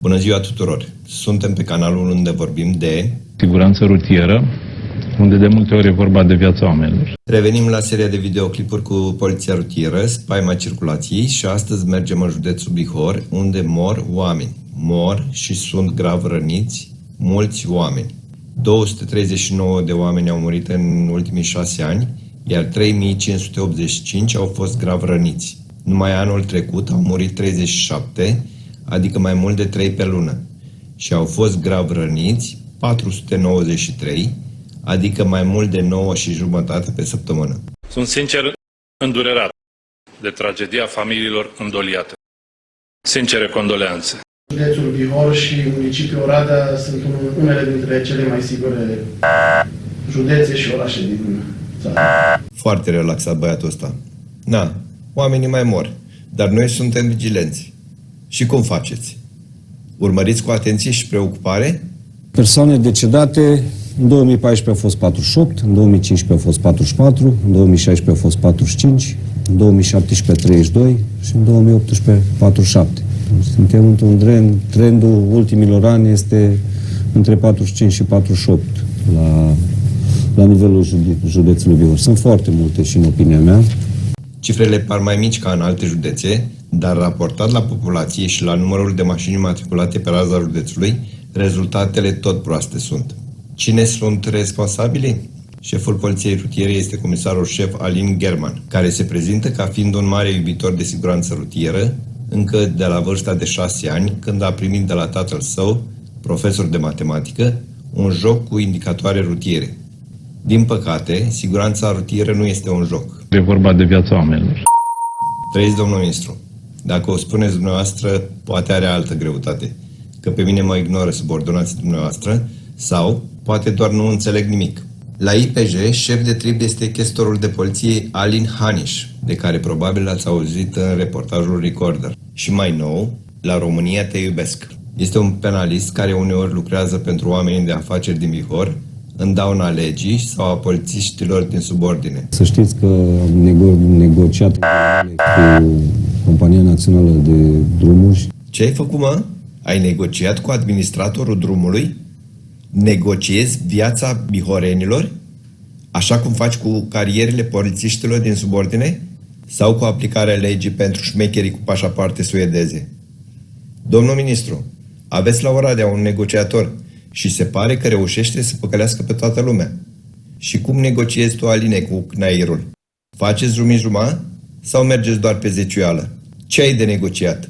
Bună ziua tuturor! Suntem pe canalul unde vorbim de siguranță rutieră, unde de multe ori e vorba de viața oamenilor. Revenim la seria de videoclipuri cu poliția rutieră, spaima circulației, și astăzi mergem în județul Bihor, unde mor oameni. Mor și sunt grav răniți mulți oameni. 239 de oameni au murit în ultimii 6 ani, iar 3585 au fost grav răniți. Numai anul trecut au murit 37, adică mai mult de 3 pe lună. Și au fost grav răniți 493, adică mai mult de 9 și jumătate pe săptămână. Sunt sincer îndurerat de tragedia familiilor îndoliate. Sincere condoleanțe. Județul Bihor și municipiul Oradea sunt unele dintre cele mai sigure județe și orașe din țară. Foarte relaxat băiatul ăsta. Na, oamenii mai mor, dar noi suntem vigilenți. Și cum faceți? Urmăriți cu atenție și preocupare? Persoane decedate, în 2014 au fost 48, în 2015 au fost 44, în 2016 au fost 45, în 2017 32 și în 2018 47. Suntem într-un trendul ultimilor ani este între 45 și 48 la nivelul județului Bihor. Sunt foarte multe și în opinia mea. Cifrele par mai mici ca în alte județe, dar raportat la populație și la numărul de mașini matriculate pe raza județului, rezultatele tot proaste sunt. Cine sunt responsabili? Șeful poliției rutiere este comisarul șef Alin German, care se prezintă ca fiind un mare iubitor de siguranță rutieră, încă de la vârsta de 6 ani, când a primit de la tatăl său, profesor de matematică, un joc cu indicatoare rutiere. Din păcate, siguranța rutieră nu este un joc. E vorba de viața oamenilor. Trăiți, domnul ministru. Dacă o spuneți dumneavoastră, poate are altă greutate. Că pe mine mă ignoră subordonații dumneavoastră, sau poate doar nu înțeleg nimic. La IPJ, șef de trib este chestorul de poliție Alin Haniș, de care probabil l-ați auzit în reportajul Recorder. Și mai nou, la România te iubesc. Este un penalist care uneori lucrează pentru oamenii de afaceri din Bihor, în dauna legii sau a polițiștilor din subordine. Să știți că am negociat cu Compania Națională de Drumuri. Ce ai făcut, mă? Ai negociat cu administratorul drumului? Negociezi viața bihorenilor? Așa cum faci cu carierele polițiștilor din subordine? Sau cu aplicarea legii pentru șmecherii cu pașapoarte suedeze? Domnul ministru, aveți la Oradea un negociator și se pare că reușește să păcălească pe toată lumea. Și cum negociezi tu, Aline, cu CNAIR-ul? Faceți jumătate sau mergeți doar pe zeciuială? Ce ai de negociat?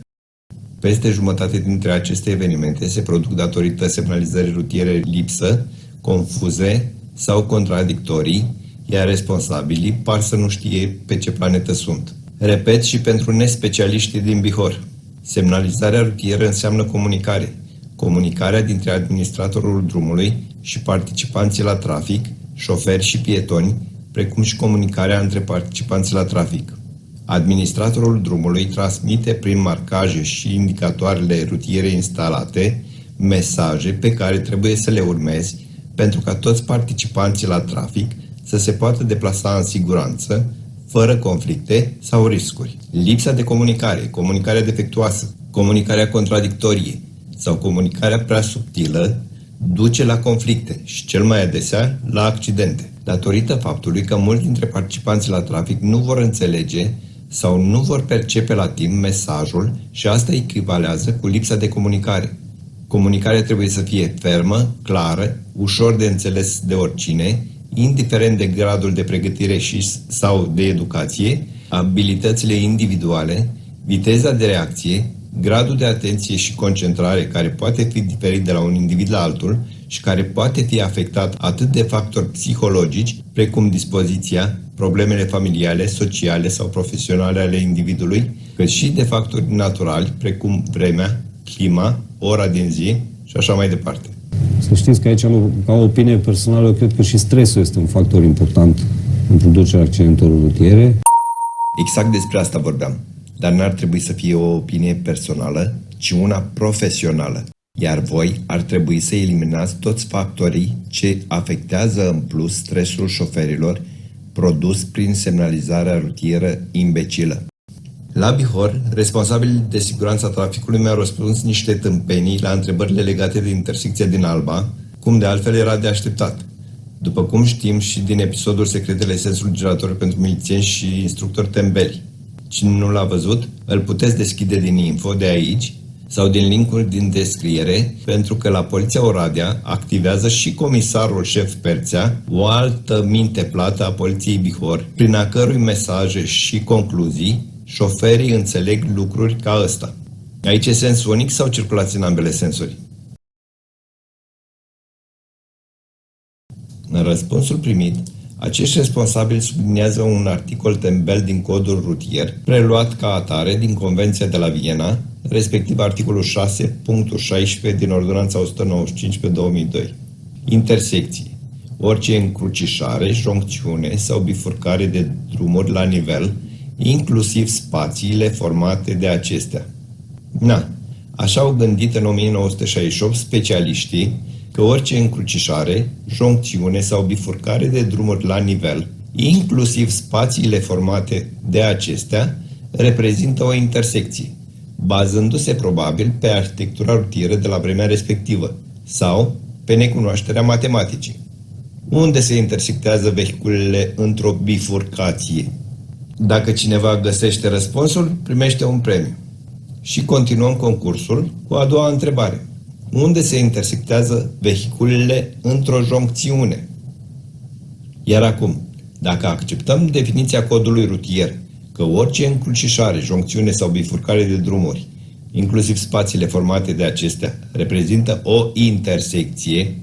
Peste jumătate dintre aceste evenimente se produc datorită semnalizării rutiere lipsă, confuze sau contradictorii, iar responsabilii par să nu știe pe ce planetă sunt. Repet și pentru nespecialiștii din Bihor. Semnalizarea rutieră înseamnă comunicare. Comunicarea dintre administratorul drumului și participanții la trafic, șoferi și pietoni, precum și comunicarea între participanții la trafic. Administratorul drumului transmite prin marcaje și indicatoarele rutiere instalate mesaje pe care trebuie să le urmezi pentru ca toți participanții la trafic să se poată deplasa în siguranță, fără conflicte sau riscuri. Lipsa de comunicare, comunicarea defectuoasă, comunicarea contradictorie sau comunicarea prea subtilă duce la conflicte și cel mai adesea la accidente, datorită faptului că mulți dintre participanții la trafic nu vor înțelege sau nu vor percepe la timp mesajul și asta echivalează cu lipsa de comunicare. Comunicarea trebuie să fie fermă, clară, ușor de înțeles de oricine, indiferent de gradul de pregătire sau de educație, abilitățile individuale, viteza de reacție, gradul de atenție și concentrare care poate fi diferit de la un individ la altul și care poate fi afectat atât de factori psihologici, precum dispoziția, problemele familiale, sociale sau profesionale ale individului, cât și de factori naturali, precum vremea, clima, ora din zi și așa mai departe. Să știți că aici, ca o opinie personală, eu cred că și stresul este un factor important în producerea accidentelor rutiere. Exact despre asta vorbeam. Dar n-ar trebui să fie o opinie personală, ci una profesională. Iar voi ar trebui să eliminați toți factorii ce afectează în plus stresul șoferilor produs prin semnalizarea rutieră imbecilă. La Bihor, responsabilii de siguranța traficului mi-au răspuns niște tâmpenii la întrebările legate de intersecția din Alba, cum de altfel era de așteptat. După cum știm și din episodul Secretele sensului giratoriu pentru milițieni și instructori tembeli. Cine nu l-a văzut, îl puteți deschide din info de aici sau din linkul din descriere, pentru că la Poliția Oradea activează și comisarul șef Perțea, o altă minte plată a Poliției Bihor, prin a cărui mesaje și concluzii șoferii înțeleg lucruri ca ăsta. Aici e sens unic sau circulați în ambele sensuri? În răspunsul primit, acești responsabili subliniază un articol tembel din codul rutier, preluat ca atare din Convenția de la Viena, respectiv articolul 6.16 din Ordonanța 195/2002. Intersecții. Orice încrucișare, joncțiune sau bifurcare de drumuri la nivel, inclusiv spațiile formate de acestea. Așa au gândit în 1968 specialiștii că orice încrucișare, joncțiune sau bifurcare de drumuri la nivel, inclusiv spațiile formate de acestea, reprezintă o intersecție, bazându-se probabil pe arhitectura rutieră de la vremea respectivă sau pe necunoașterea matematicii. Unde se intersectează vehiculele într-o bifurcație? Dacă cineva găsește răspunsul, primește un premiu. Și continuăm concursul cu a doua întrebare. Unde se intersectează vehiculele într-o joncțiune? Iar acum, dacă acceptăm definiția codului rutier, că orice încrucișare, joncțiune sau bifurcare de drumuri, inclusiv spațiile formate de acestea, reprezintă o intersecție,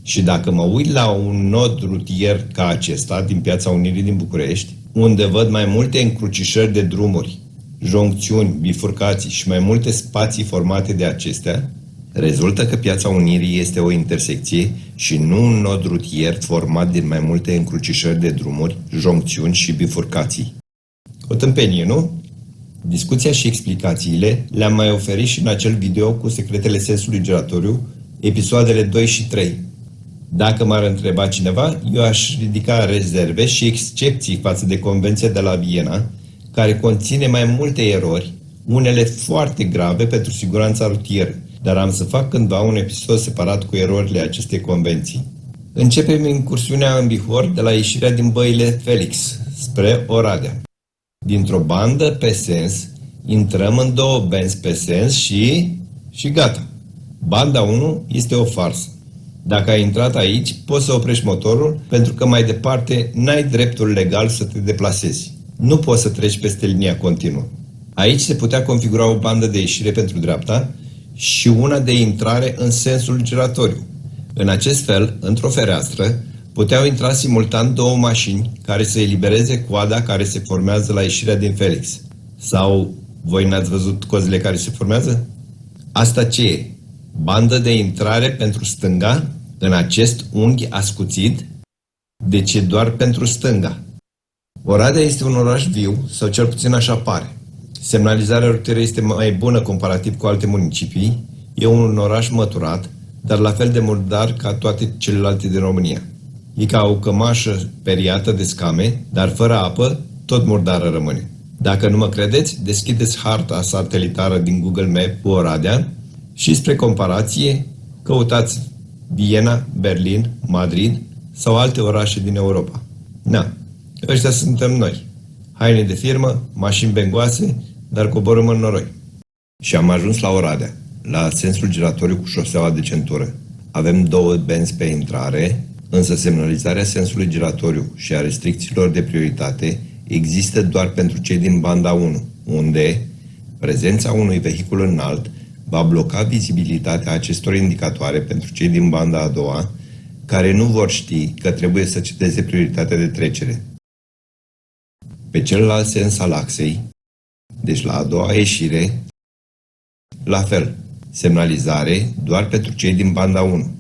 și dacă mă uit la un nod rutier ca acesta din Piața Unirii din București, unde văd mai multe încrucișări de drumuri, joncțiuni, bifurcații și mai multe spații formate de acestea, rezultă că Piața Unirii este o intersecție și nu un nod rutier format din mai multe încrucișări de drumuri, joncțiuni și bifurcații. O tâmpenie, nu? Discuția și explicațiile le-am mai oferit și în acel video cu Secretele sensului giratoriu, episoadele 2 și 3. Dacă m-ar întreba cineva, eu aș ridica rezerve și excepții față de Convenția de la Viena, care conține mai multe erori, unele foarte grave pentru siguranța rutieră, dar am să fac cândva un episod separat cu erorile acestei convenții. Începem incursiunea în Bihor de la ieșirea din Băile Felix, spre Oradea. Dintr-o bandă pe sens, intrăm în două benzi pe sens și gata. Banda 1 este o farsă. Dacă ai intrat aici, poți să oprești motorul, pentru că mai departe n-ai dreptul legal să te deplasezi. Nu poți să treci peste linia continuă. Aici se putea configura o bandă de ieșire pentru dreapta și una de intrare în sensul giratoriu. În acest fel, într-o fereastră, puteau intra simultan două mașini care să elibereze coada care se formează la ieșirea din Felix. Sau voi n-ați văzut cozile care se formează? Asta ce e? Bandă de intrare pentru stânga în acest unghi ascuțit? De ce doar pentru stânga? Oradea este un oraș viu, sau cel puțin așa pare. Semnalizarea rutieră este mai bună comparativ cu alte municipii, e un oraș măturat, dar la fel de murdar ca toate celelalte din România. E ca o cămașă periată de scame, dar fără apă, tot murdară rămâne. Dacă nu mă credeți, deschideți harta satelitară din Google Maps cu Oradea și spre comparație căutați Viena, Berlin, Madrid sau alte orașe din Europa. Ăștia suntem noi. Haine de firmă, mașini bengoase, dar coborâm în noroi. Și am ajuns la Oradea, la sensul giratoriu cu șoseaua de centură. Avem două benzi pe intrare, însă semnalizarea sensului giratoriu și a restricțiilor de prioritate există doar pentru cei din banda 1, unde prezența unui vehicul înalt va bloca vizibilitatea acestor indicatoare pentru cei din banda a doua, care nu vor ști că trebuie să cedeze prioritatea de trecere. Pe celălalt sens al axei, deci la a doua ieșire, la fel, semnalizare doar pentru cei din banda 1.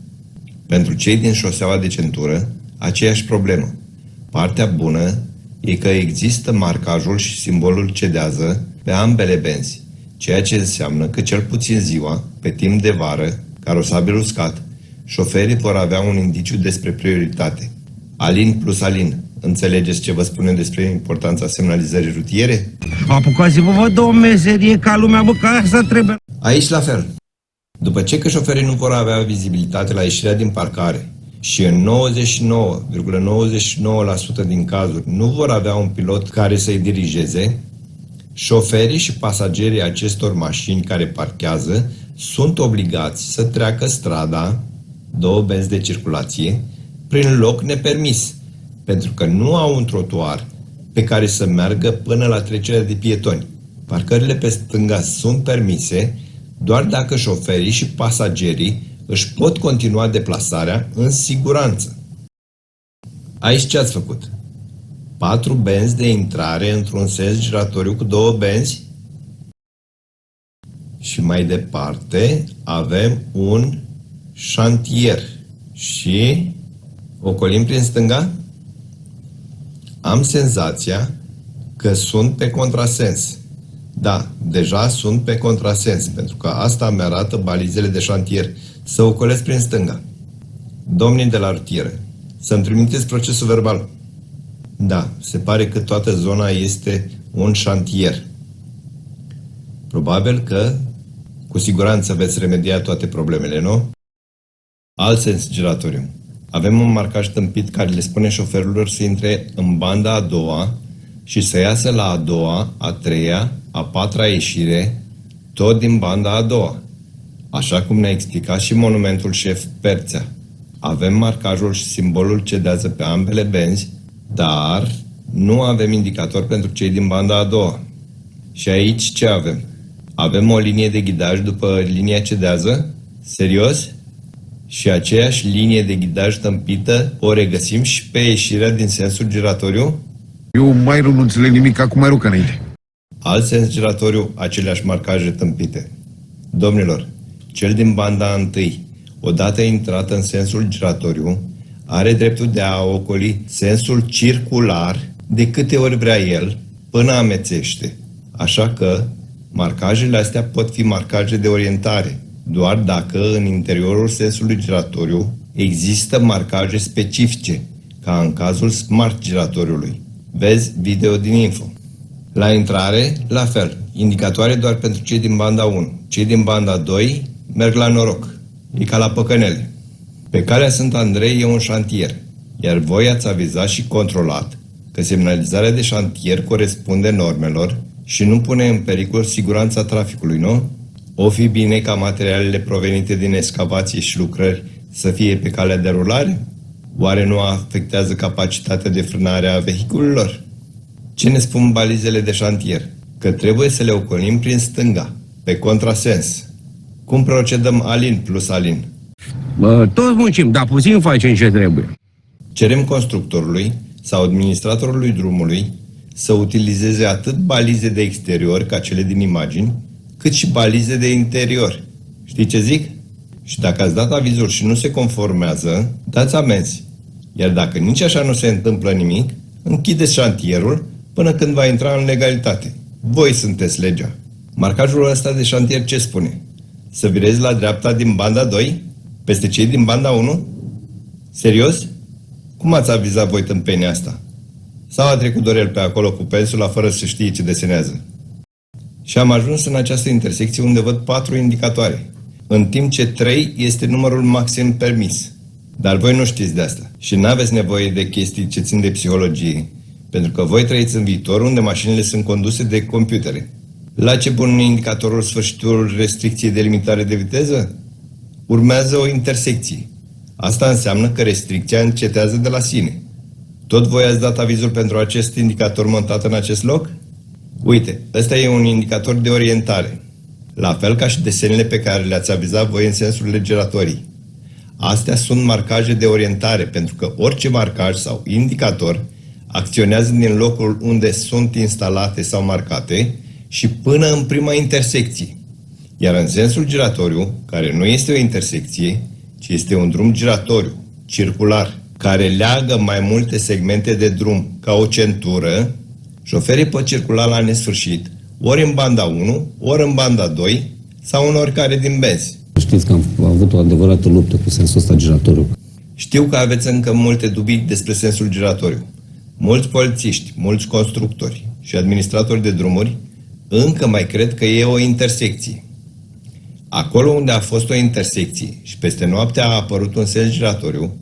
Pentru cei din șoseaua de centură, aceeași problemă. Partea bună e că există marcajul și simbolul cedează pe ambele benzi, ceea ce înseamnă că cel puțin ziua, pe timp de vară, carosabil uscat, șoferii vor avea un indiciu despre prioritate. Alin plus alin, înțelegeți ce vă spunem despre importanța semnalizării rutiere? Apucați-vă, vă dă o meserie ca lumea, bă, că asta trebuie. Aici la fel. După ce că șoferii nu vor avea vizibilitate la ieșirea din parcare și în 99,99% din cazuri nu vor avea un pilot care să-i dirigeze, șoferii și pasagerii acestor mașini care parchează sunt obligați să treacă strada, 2 benzi de circulație, prin loc nepermis, pentru că nu au un trotuar pe care să meargă până la trecerea de pietoni. Parcările pe stânga sunt permise doar dacă șoferii și pasagerii își pot continua deplasarea în siguranță. Aici ce ați făcut? 4 benzi de intrare într-un sens giratoriu cu 2 benzi? Și mai departe avem un șantier și ocolim prin stânga? Am senzația că sunt pe contrasens. Da, deja sunt pe contrasens, pentru că asta mi arată balizele de șantier. Să ocolesc prin stânga. Domnii de la rutieră, să-mi trimiteți procesul verbal. Da, se pare că toată zona este un șantier. Probabil că, cu siguranță, veți remedia toate problemele, nu? Alt sens giratoriu. Avem un marcaj tâmpit care le spune șoferilor să intre în banda a doua și să iasă la a doua, a treia, a patra ieșire, tot din banda a doua. Așa cum ne-a explicat și monumentul șef Perțea. Avem marcajul și simbolul cedează pe ambele benzi, dar nu avem indicator pentru cei din banda a doua. Și aici ce avem? Avem o linie de ghidaj după linia cedează? Serios? Și aceeași linie de ghidaj tâmpită o regăsim și pe ieșirea din sensul giratoriu? Eu mai rău nu înțeleg nimic, acum mai rău ca înainte. Alt sens giratoriu, aceleași marcaje tâmpite. Domnilor, cel din banda întâi, odată intrat în sensul giratoriu, are dreptul de a ocoli sensul circular de câte ori vrea el, până amețește. Așa că marcajele astea pot fi marcaje de orientare, doar dacă în interiorul sensului giratoriu există marcaje specifice, ca în cazul smart giratoriului. Vezi video din info. La intrare, la fel, indicatoare doar pentru cei din banda 1. Cei din banda 2 merg la noroc. E ca la păcănele. Pe calea Sfânt Andrei e un șantier, iar voi ați avizat și controlat că semnalizarea de șantier corespunde normelor și nu pune în pericol siguranța traficului, nu? O fi bine ca materialele provenite din excavație și lucrări să fie pe calea de rulare? Oare nu afectează capacitatea de frânare a vehiculelor? Ce ne spun balizele de șantier? Că trebuie să le ocolim prin stânga, pe contrasens. Cum procedăm alin plus alin? Bă, toți muncim, dar puțin facem ce trebuie. Cerem constructorului sau administratorului drumului să utilizeze atât balize de exterior, ca cele din imagini, cât și balize de interior. Știi ce zic? Și dacă ați dat avizul și nu se conformează, dați amenzi. Iar dacă nici așa nu se întâmplă nimic, închideți șantierul până când va intra în legalitate. Voi sunteți legea. Marcajul ăsta de șantier ce spune? Să virezi la dreapta din banda 2? Peste cei din banda 1? Serios? Cum ați avizat voi tâmpenia asta? Sau a trecut Dorel pe acolo cu pensula fără să știe ce desenează? Și am ajuns în această intersecție unde văd 4 indicatoare, în timp ce 3 este numărul maxim permis. Dar voi nu știți de asta și nu aveți nevoie de chestii ce țin de psihologie, pentru că voi trăiți în viitor unde mașinile sunt conduse de computere. La ce bun indicatorul sfârșitul restricției de limitare de viteză? Urmează o intersecție. Asta înseamnă că restricția încetează de la sine. Tot voi ați dat avizul pentru acest indicator montat în acest loc? Uite, ăsta e un indicator de orientare, la fel ca și desenele pe care le-ați avizat voi în sensurile giratorii. Astea sunt marcaje de orientare, pentru că orice marcaj sau indicator acționează din locul unde sunt instalate sau marcate și până în prima intersecție. Iar în sensul giratoriu, care nu este o intersecție, ci este un drum giratoriu, circular, care leagă mai multe segmente de drum ca o centură, șoferii pot circula la nesfârșit, ori în banda 1, ori în banda 2, sau în oricare din benzi. Știți că am avut o adevărată luptă cu sensul ăsta giratoriu. Știu că aveți încă multe dubii despre sensul giratoriu, Mulți polițiști, mulți constructori și administratori de drumuri încă mai cred că e o intersecție. Acolo unde a fost o intersecție și peste noapte a apărut un sens giratoriu,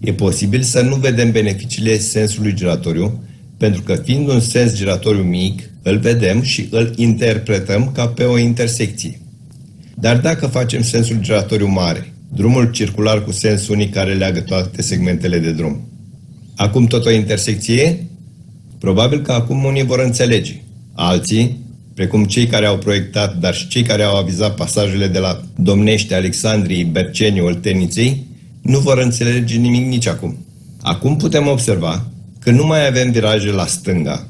e posibil să nu vedem beneficiile sensului giratoriu, pentru că fiind un sens giratoriu mic, îl vedem și îl interpretăm ca pe o intersecție. Dar dacă facem sensul giratoriu mare, drumul circular cu sens unic care leagă toate segmentele de drum, acum tot o intersecție? Probabil că acum unii vor înțelege. Alții, precum cei care au proiectat, dar și cei care au avizat pasajele de la Domnești, Alexandrii, Berceni, Olteniței, nu vor înțelege nimic nici acum. Acum putem observa că nu mai avem viraje la stânga,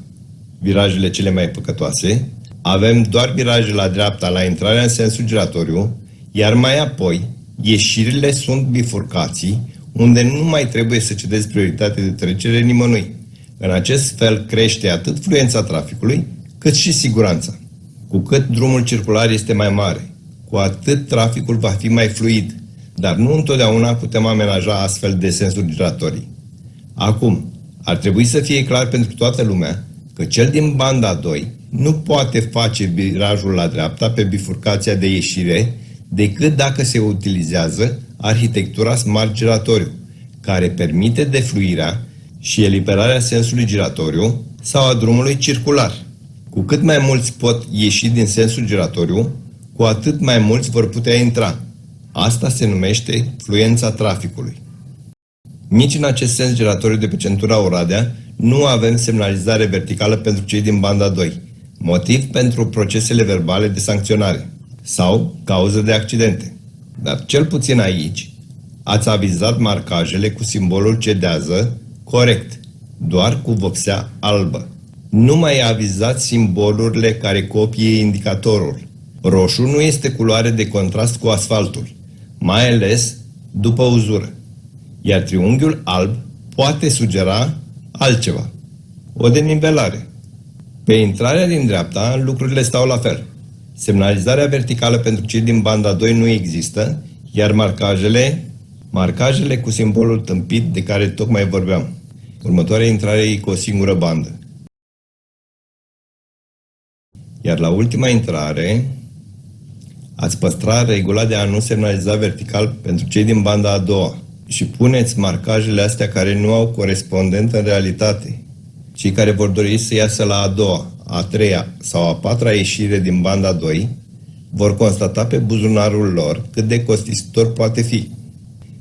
virajele cele mai păcătoase, avem doar viraje la dreapta la intrarea în sensul giratoriu, iar mai apoi ieșirile sunt bifurcații unde nu mai trebuie să cedezi prioritate de trecere nimănui. În acest fel crește atât fluența traficului, cât și siguranța. Cu cât drumul circular este mai mare, cu atât traficul va fi mai fluid, dar nu întotdeauna putem amenaja astfel de sensuri giratorii. Acum, ar trebui să fie clar pentru toată lumea că cel din banda 2 nu poate face virajul la dreapta pe bifurcația de ieșire decât dacă se utilizează arhitectura smart giratoriu, care permite defluirea și eliberarea sensului giratoriu sau a drumului circular. Cu cât mai mulți pot ieși din sensul giratoriu, cu atât mai mulți vor putea intra. Asta se numește fluența traficului. Nici în acest sens giratoriu de pe centura Oradea nu avem semnalizare verticală pentru cei din banda 2, motiv pentru procesele verbale de sancționare sau cauză de accidente. Dar cel puțin aici ați avizat marcajele cu simbolul cedează corect, doar cu vopsea albă. Nu mai avizați simbolurile care copie indicatorul. Roșu nu este culoare de contrast cu asfaltul, mai ales după uzură. Iar triunghiul alb poate sugera altceva, o denivelare. Pe intrarea din dreapta, lucrurile stau la fel. Semnalizarea verticală pentru cei din banda 2 nu există, iar marcajele cu simbolul tâmpit de care tocmai vorbeam. Următoarea intrare e cu o singură bandă. Iar la ultima intrare ați păstra regula de a nu semnaliza vertical pentru cei din banda a doua și puneți marcajele astea care nu au corespondent în realitate. Cei care vor dori să iasă la a doua, a treia sau a patra ieșire din banda 2 vor constata pe buzunarul lor cât de costisitor poate fi.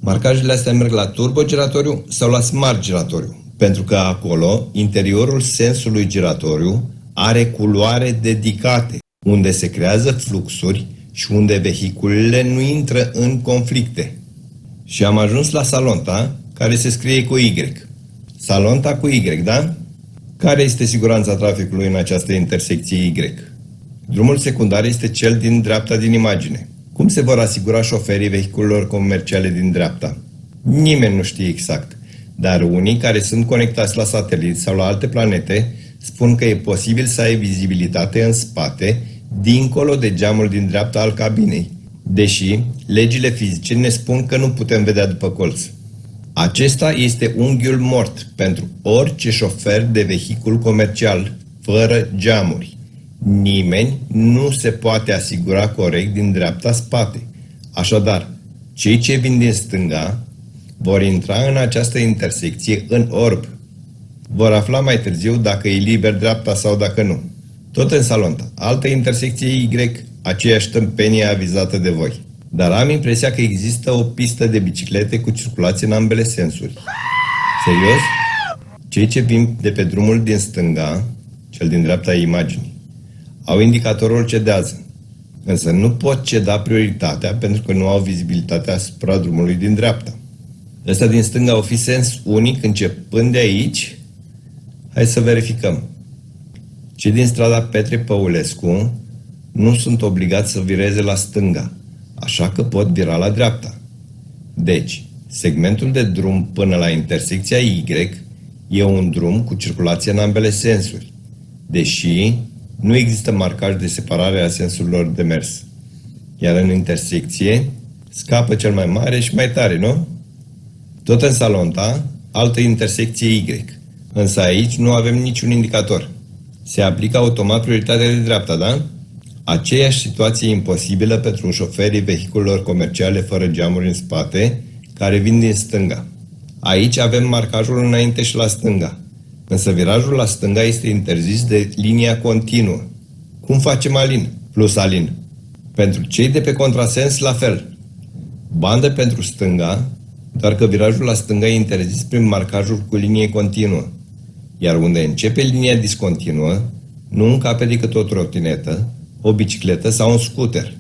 Marcajele astea merg la turbogiratoriu sau la smart giratoriu, pentru că acolo interiorul sensului giratoriu are culoare dedicate, unde se creează fluxuri și unde vehiculele nu intră în conflicte. Și am ajuns la Salonta, care se scrie cu Y. Salonta cu Y, da? Care este siguranța traficului în această intersecție Y? Drumul secundar este cel din dreapta din imagine. Cum se vor asigura șoferii vehiculelor comerciale din dreapta? Nimeni nu știe exact, dar unii care sunt conectați la satelit sau la alte planete spun că e posibil să ai vizibilitate în spate, dincolo de geamul din dreapta al cabinei, deși legile fizice ne spun că nu putem vedea după colț. Acesta este unghiul mort pentru orice șofer de vehicul comercial, fără geamuri. Nimeni nu se poate asigura corect din dreapta spate. Așadar, cei ce vin din stânga vor intra în această intersecție în orb. Vor afla mai târziu dacă e liber dreapta sau dacă nu. Tot în Salonta, altă intersecție Y, aceeași tâmpenie avizată de voi. Dar am impresia că există o pistă de biciclete cu circulație în ambele sensuri. Serios? Cei ce vin de pe drumul din stânga, cel din dreapta imaginii, au indicatorul cedează. Însă nu pot ceda prioritatea pentru că nu au vizibilitatea asupra drumului din dreapta. Ăsta din stânga o fi sens unic începând de aici? Hai să verificăm. Cei din strada Petre Păulescu nu sunt obligați să vireze la stânga, așa că pot vira la dreapta. Deci, segmentul de drum până la intersecția Y e un drum cu circulație în ambele sensuri, deși nu există marcaj de separare a sensurilor de mers. Iar în intersecție scapă cel mai mare și mai tare, nu? Tot în Salonta, altă intersecție Y. Însă aici nu avem niciun indicator. Se aplică automat prioritatea de dreapta, da? Aceeași situație imposibilă pentru șoferii vehiculelor comerciale fără geamuri în spate, care vin din stânga. Aici avem marcajul înainte și la stânga. Însă virajul la stânga este interzis de linia continuă. Cum facem alin plus alin? Pentru cei de pe contrasens, la fel. Bandă pentru stânga, doar că virajul la stânga e interzis prin marcajul cu linie continuă. Iar unde începe linia discontinuă, nu încape decât o trotinetă, o bicicletă sau un scooter.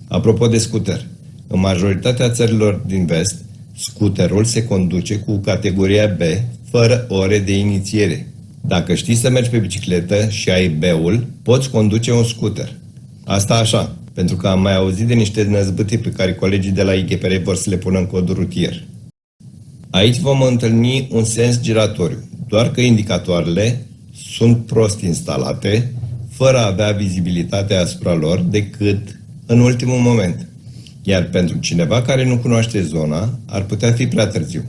Apropo de scooter, în majoritatea țărilor din vest, scooterul se conduce cu categoria B, fără ore de inițiere. Dacă știi să mergi pe bicicletă și ai B-ul, poți conduce un scooter. Asta așa, pentru că am mai auzit de niște năzbâtii pe care colegii de la IGPR vor să le pună în codul rutier. Aici vom întâlni un sens giratoriu, doar că indicatoarele sunt prost instalate, fără a avea vizibilitate asupra lor decât în ultimul moment. Iar pentru cineva care nu cunoaște zona, ar putea fi prea târziu.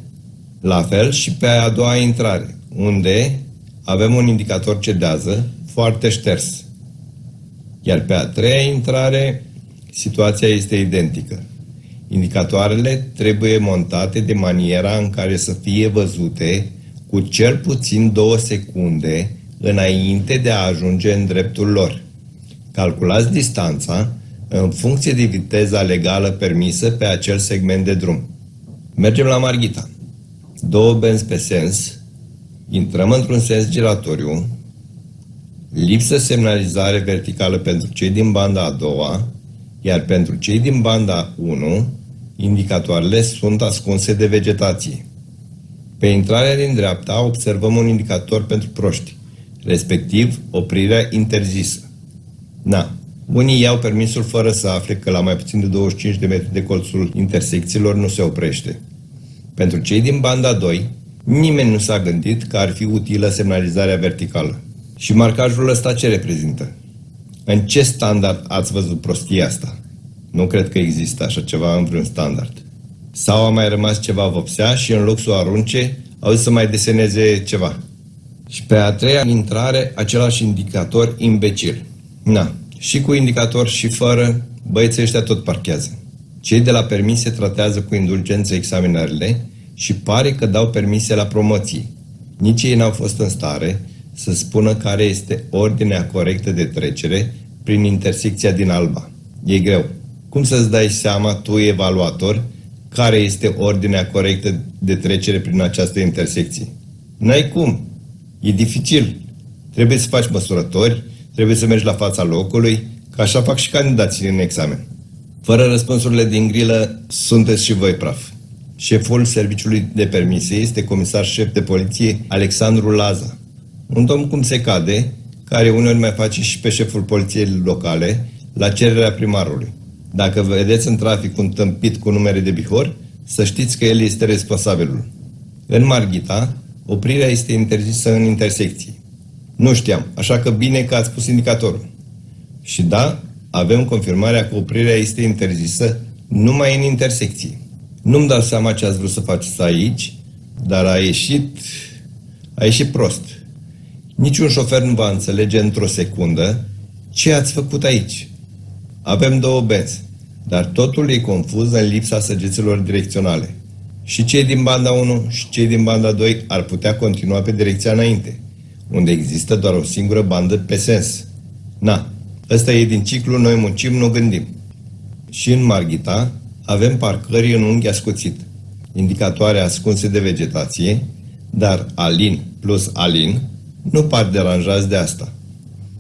La fel și pe a doua intrare, unde avem un indicator cedează foarte șters. Iar pe a treia intrare, situația este identică. Indicatoarele trebuie montate de maniera în care să fie văzute cu cel puțin 2 secunde înainte de a ajunge în dreptul lor. Calculați distanța în funcție de viteza legală permisă pe acel segment de drum. Mergem la Marghita. 2 benzi pe sens, intrăm într-un sens giratoriu, lipsă semnalizare verticală pentru cei din banda a doua, iar pentru cei din banda 1, indicatoarele sunt ascunse de vegetație. Pe intrarea din dreapta observăm un indicator pentru proști, respectiv oprirea interzisă. Unii iau permisul fără să afle că la mai puțin de 25 de metri de colțul intersecțiilor nu se oprește. Pentru cei din banda 2, nimeni nu s-a gândit că ar fi utilă semnalizarea verticală. Și marcajul ăsta ce reprezintă? În ce standard ați văzut prostia asta? Nu cred că există așa ceva în vreun standard. Sau a mai rămas ceva vopsea și în loc să o arunce, au zis să mai deseneze ceva. Și pe a treia intrare, același indicator imbecil. Și cu indicator și fără, băieții ăștia tot parchează. Cei de la permise tratează cu indulgență examinările și pare că dau permise la promoții. Nici ei n-au fost în stare să spună care este ordinea corectă de trecere prin intersecția din Alba. E greu. Cum să-ți dai seama tu, evaluator, care este ordinea corectă de trecere prin această intersecție? N-ai cum. E dificil. Trebuie să faci măsurători, trebuie să mergi la fața locului, că așa fac și candidații în examen. Fără răspunsurile din grilă, sunteți și voi praf. Șeful serviciului de permise este comisar șef de poliție Alexandru Laza. Un domn cum se cade, care uneori mai face și pe șeful poliției locale, la cererea primarului. Dacă vedeți în trafic un tâmpit cu numere de Bihor, să știți că el este responsabilul. În Marghita, oprirea este interzisă în intersecții. Nu știam, așa că bine că ați pus indicatorul. Și da, avem confirmarea că oprirea este interzisă numai în intersecții. Nu-mi dau seama ce ați vrut să faceți aici, dar a ieșit prost. Niciun șofer nu va înțelege într-o secundă ce ați făcut aici. Avem 2 benzi, dar totul e confuz în lipsa săgeților direcționale. Și cei din banda 1 și cei din banda 2 ar putea continua pe direcția înainte, unde există doar o singură bandă pe sens. Ăsta e din ciclu, noi muncim, nu gândim. Și în Marghita avem parcări în unghi ascuțit, indicatoare ascunse de vegetație, dar alin plus alin nu par deranjați de asta.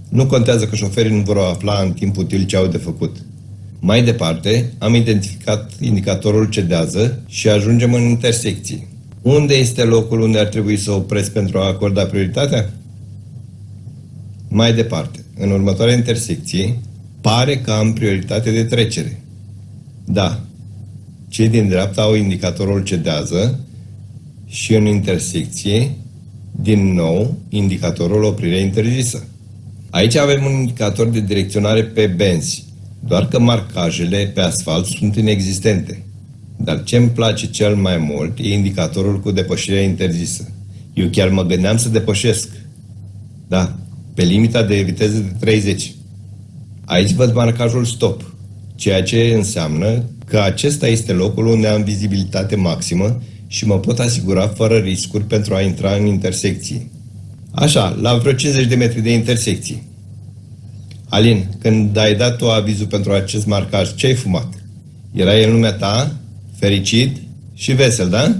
Nu contează că șoferii nu vor afla în timp util ce au de făcut. Mai departe, am identificat indicatorul cedează și ajungem în intersecție. Unde este locul unde ar trebui să opresc pentru a acorda prioritatea? Mai departe, în următoarea intersecție, pare că am prioritate de trecere. Da, cei din dreapta au indicatorul cedează și în intersecție, din nou, indicatorul oprire interzisă. Aici avem un indicator de direcționare pe benzi, doar că marcajele pe asfalt sunt inexistente. Dar ce îmi place cel mai mult e indicatorul cu depășirea interzisă. Eu chiar mă gândeam să depășesc. Da, pe limita de viteză de 30. Aici văd marcajul stop, ceea ce înseamnă că acesta este locul unde am vizibilitate maximă și mă pot asigura fără riscuri pentru a intra în intersecție. Așa, la vreo 50 de metri de intersecție. Alin, când ai dat tu avizul pentru acest marcaj, ce ai fumat? Era el lumea ta, fericit și vesel, da?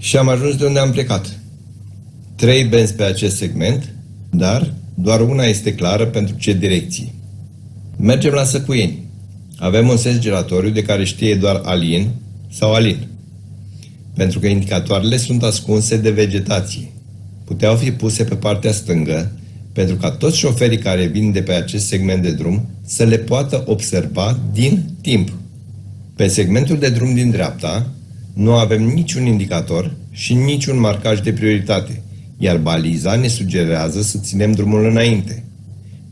Și am ajuns de unde am plecat. 3 benzi pe acest segment, dar doar una este clară pentru ce direcție. Mergem la Săcuieni. Avem un sens giratoriu de care știe doar Alin sau Alin. Pentru că indicatoarele sunt ascunse de vegetație. Puteau fi puse pe partea stângă, pentru ca toți șoferii care vin de pe acest segment de drum să le poată observa din timp. Pe segmentul de drum din dreapta nu avem niciun indicator și niciun marcaj de prioritate, iar baliza ne sugerează să ținem drumul înainte.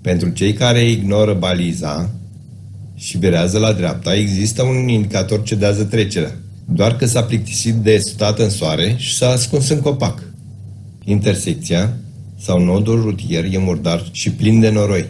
Pentru cei care ignoră baliza și virează la dreapta, există un indicator ce cedează trecerea, doar că s-a plictisit de stat în soare și s-a ascuns în copac. Intersecția sau nodul rutier e murdar și plin de noroi.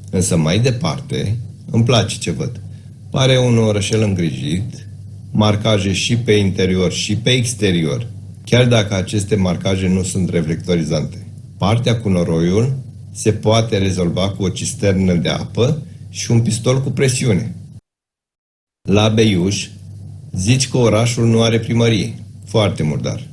Însă mai departe, îmi place ce văd. Pare un orășel îngrijit, marcaje și pe interior și pe exterior, chiar dacă aceste marcaje nu sunt reflectorizante. Partea cu noroiul se poate rezolva cu o cisternă de apă și un pistol cu presiune. La Beiuș, zici că orașul nu are primărie. Foarte murdar.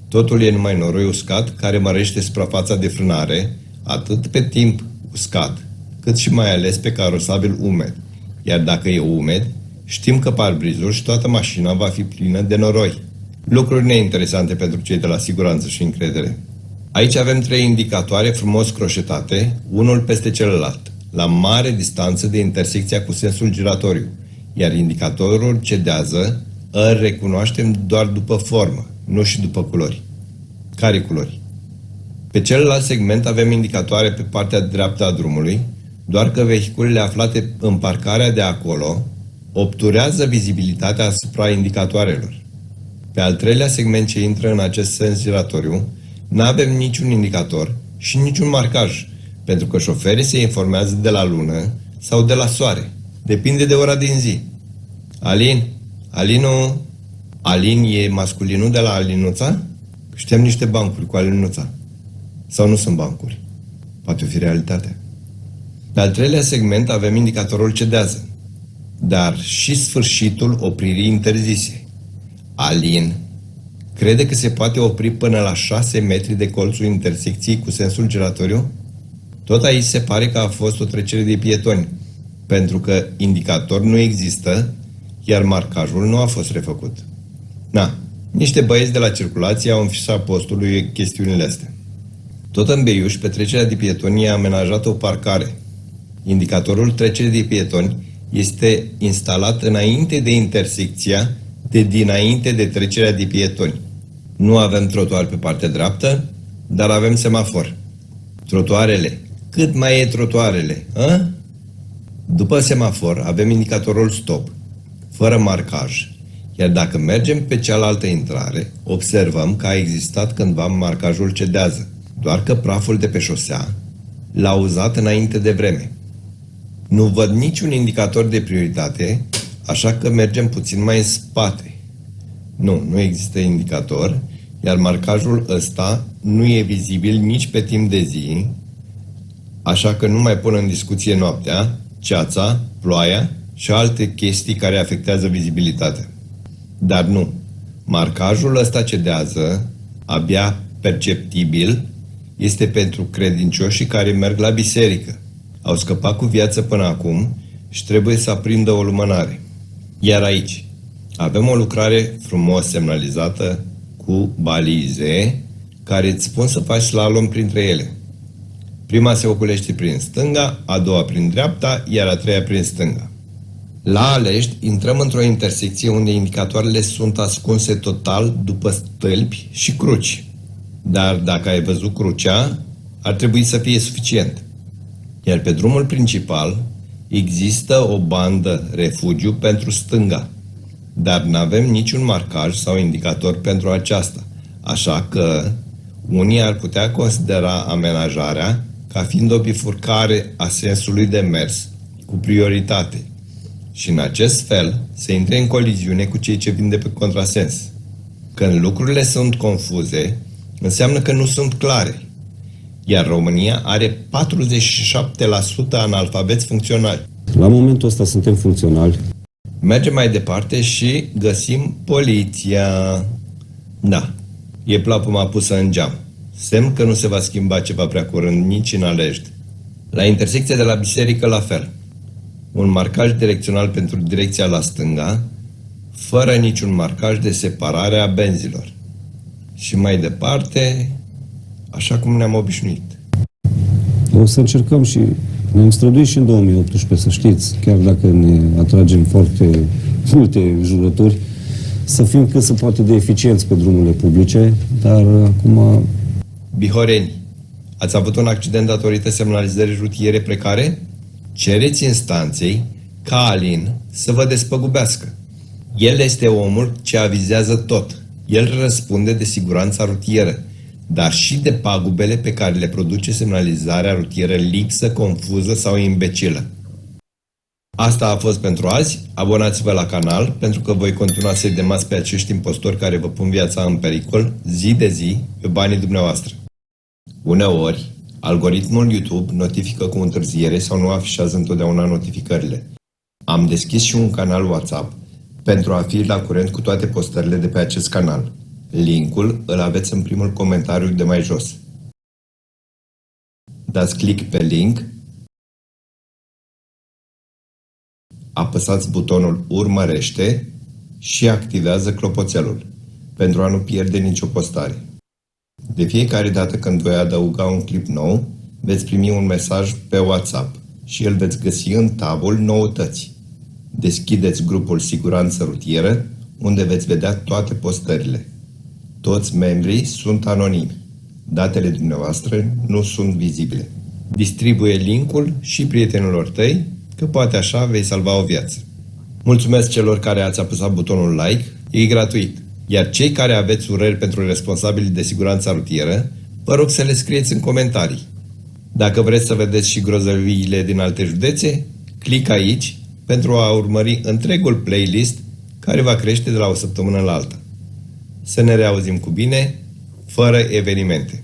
Totul e numai noroi uscat care mărește suprafața de frânare, atât pe timp uscat, cât și mai ales pe carosabil umed. Iar dacă e umed, știm că parbrizul și toată mașina va fi plină de noroi. Lucruri neinteresante pentru cei de la siguranță și încredere. Aici avem 3 indicatoare frumos croșetate, unul peste celălalt, la mare distanță de intersecția cu sensul giratoriu, iar indicatorul cedează, îl recunoaștem doar după formă, nu și după culori. Care culori? Pe celălalt segment avem indicatoare pe partea dreaptă a drumului, doar că vehiculele aflate în parcarea de acolo obturează vizibilitatea asupra indicatoarelor. Pe al 3-lea segment ce intră în acest sens giratoriu, nu avem niciun indicator și niciun marcaj, pentru că șoferii se informează de la lună sau de la soare. Depinde de ora din zi. Alin e masculinul de la Alinuța? Știam niște bancuri cu Alinuța. Sau nu sunt bancuri? Poate fi realitatea. Pe al 3-lea segment avem indicatorul cedează, dar și sfârșitul opririi interzise. Alin crede că se poate opri până la 6 metri de colțul intersecției cu sensul giratoriu? Tot aici se pare că a fost o trecere de pietoni, pentru că indicator nu există, iar marcajul nu a fost refăcut. Niște băieți de la circulație au înfișat postului chestiunile astea. Tot în Beiuș, pe trecerea de pietoni e amenajată o parcare. Indicatorul trecerii de pietoni este instalat înainte de intersecția de dinainte de trecerea de pietoni. Nu avem trotuar pe partea dreaptă, dar avem semafor. Trotuarele. Cât mai e trotuarele? A? După semafor avem indicatorul stop, fără marcaj. Iar dacă mergem pe cealaltă intrare, observăm că a existat cândva marcajul cedează, doar că praful de pe șosea l-a uzat înainte de vreme. Nu văd niciun indicator de prioritate, așa că mergem puțin mai în spate. Nu există indicator, iar marcajul ăsta nu e vizibil nici pe timp de zi, așa că nu mai pun în discuție noaptea, ceața, ploaia și alte chestii care afectează vizibilitatea. Dar nu. Marcajul ăsta cedează, abia perceptibil, este pentru credincioșii care merg la biserică. Au scăpat cu viață până acum și trebuie să aprindă o lumânare. Iar aici avem o lucrare frumos semnalizată cu balize care îți spun să faci slalom printre ele. Prima se oculește prin stânga, a doua prin dreapta, iar a treia prin stânga. La Alești intrăm într-o intersecție unde indicatoarele sunt ascunse total după stâlpi și cruci. Dar dacă ai văzut crucea, ar trebui să fie suficient. Iar pe drumul principal există o bandă refugiu pentru stânga, dar nu avem niciun marcaj sau indicator pentru aceasta, Așa că unii ar putea considera amenajarea ca fiind o bifurcare a sensului de mers cu prioritate și în acest fel se intre în coliziune cu cei ce vin de pe contrasens. Când lucrurile sunt confuze, înseamnă că nu sunt clare, iar România are 47% analfabeți funcționali. La momentul ăsta suntem funcționali. Mergem mai departe și găsim poliția. Da, e plapuma pusă în geam. Semn că nu se va schimba ceva prea curând nici în Alejde. La intersecția de la biserică la fel. Un marcaj direcțional pentru direcția la stânga, fără niciun marcaj de separare a benzilor. Și mai departe, așa cum ne-am obișnuit. O să încercăm și ne-am străduit și în 2018, să știți, chiar dacă ne atragem foarte multe jurături, să fim cât se poate de eficienți pe drumurile publice, dar acum... Bihoreni, ați avut un accident datorită semnalizării rutiere precare? Cereți instanței ca Alin să vă despăgubească. El este omul ce avizează tot. El răspunde de siguranța rutieră, dar și de pagubele pe care le produce semnalizarea rutieră lipsă, confuză sau imbecilă. Asta a fost pentru azi. Abonați-vă la canal pentru că voi continua să-i demați pe acești impostori care vă pun viața în pericol zi de zi pe banii dumneavoastră. Uneori, algoritmul YouTube notifică cu întârziere sau nu afișează întotdeauna notificările. Am deschis și un canal WhatsApp pentru a fi la curent cu toate postările de pe acest canal. Linkul îl aveți în primul comentariu de mai jos. Dați click pe link, apăsați butonul Urmărește și activează clopoțelul pentru a nu pierde nicio postare. De fiecare dată când voi adăuga un clip nou, veți primi un mesaj pe WhatsApp și îl veți găsi în tabul Noutăți. Deschideți grupul Siguranță Rutieră, unde veți vedea toate postările. Toți membrii sunt anonimi. Datele dumneavoastră nu sunt vizibile. Distribuie linkul și prietenilor tăi, că poate așa vei salva o viață. Mulțumesc celor care ați apăsat butonul like, e gratuit. Iar cei care aveți urări pentru responsabilii de siguranța rutieră, vă rog să le scrieți în comentarii. Dacă vreți să vedeți și grozăviile din alte județe, click aici pentru a urmări întregul playlist care va crește de la o săptămână la alta. Să ne reauzim cu bine, fără evenimente.